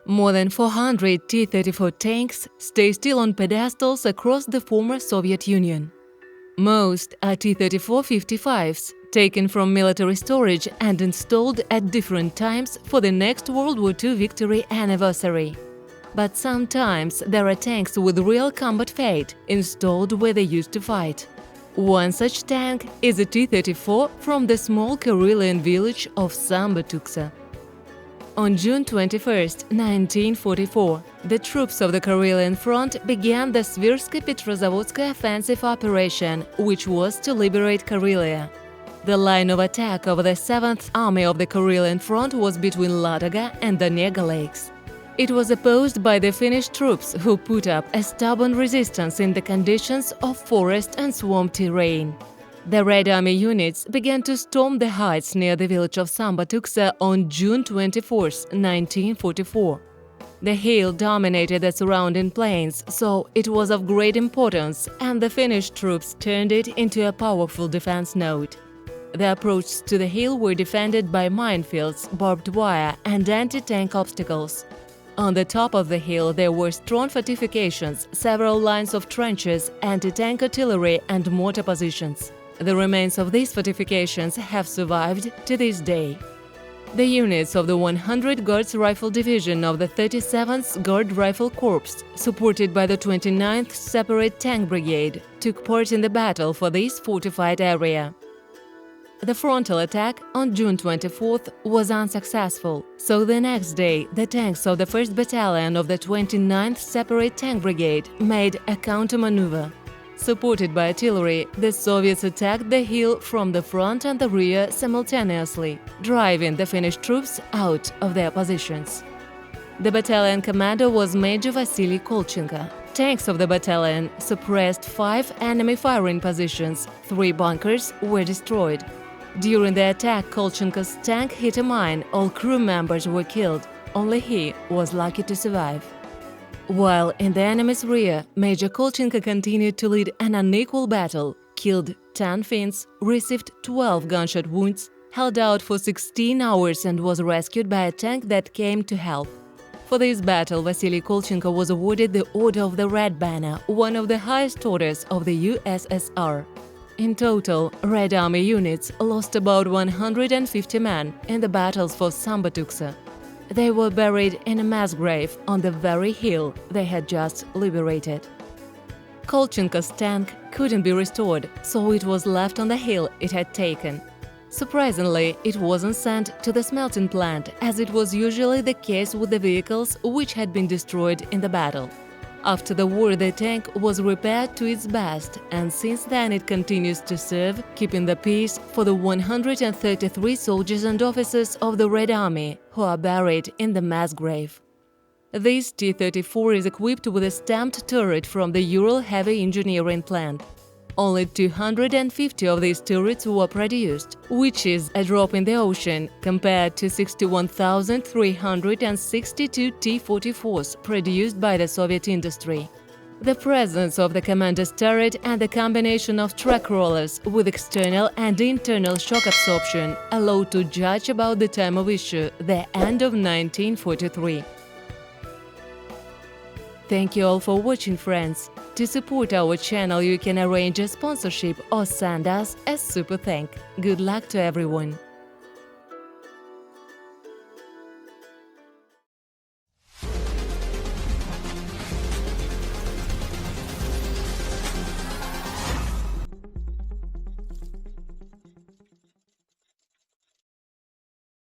More than 400 T-34 tanks stay still on pedestals across the former Soviet Union. Most are T-34 55s, taken from military storage and installed at different times for the next World War II victory anniversary. But sometimes there are tanks with real combat fate installed where they used to fight. One such tank is a T-34 from the small Karelian village of Sambatuksa. On June 21, 1944, the troops of the Karelian Front began the Svirsky-Petrozavodsk offensive operation, which was to liberate Karelia. The line of attack of the 7th Army of the Karelian Front was between Ladoga and the Nega Lakes. It was opposed by the Finnish troops, who put up a stubborn resistance in the conditions of forest and swamp terrain. The Red Army units began to storm the heights near the village of Sambatuksa on June 24, 1944. The hill dominated the surrounding plains, so it was of great importance, and the Finnish troops turned it into a powerful defense node. The approaches to the hill were defended by minefields, barbed wire, and anti-tank obstacles. On the top of the hill there were strong fortifications, several lines of trenches, anti-tank artillery and mortar positions. The remains of these fortifications have survived to this day. The units of the 100 Guards Rifle Division of the 37th Guard Rifle Corps, supported by the 29th Separate Tank Brigade, took part in the battle for this fortified area. The frontal attack on June 24th was unsuccessful, so the next day the tanks of the 1st Battalion of the 29th Separate Tank Brigade made a countermaneuver. Supported by artillery, the Soviets attacked the hill from the front and the rear simultaneously, driving the Finnish troops out of their positions. The battalion commander was Major Vasily Kolchenko. Tanks of the battalion suppressed 5 enemy firing positions, 3 bunkers were destroyed. During the attack, Kolchenko's tank hit a mine, all crew members were killed, only he was lucky to survive. While in the enemy's rear, Major Kolchenko continued to lead an unequal battle, killed 10 Finns, received 12 gunshot wounds, held out for 16 hours and was rescued by a tank that came to help. For this battle, Vasily Kolchenko was awarded the Order of the Red Banner, one of the highest orders of the USSR. In total, Red Army units lost about 150 men in the battles for Sambatuksa. They were buried in a mass grave on the very hill they had just liberated. Kolchenko's tank couldn't be restored, so it was left on the hill it had taken. Surprisingly, it wasn't sent to the smelting plant, as it was usually the case with the vehicles which had been destroyed in the battle. After the war, the tank was repaired to its best, and since then it continues to serve, keeping the peace for the 133 soldiers and officers of the Red Army who are buried in the mass grave. This T-34 is equipped with a stamped turret from the Ural Heavy Engineering plant. Only 250 of these turrets were produced, which is a drop in the ocean compared to 61,362 T-44s produced by the Soviet industry. The presence of the commander's turret and the combination of track rollers with external and internal shock absorption allowed to judge about the time of issue, the end of 1943. Thank you all for watching, friends. To support our channel, you can arrange a sponsorship or send us a super thank. Good luck to everyone!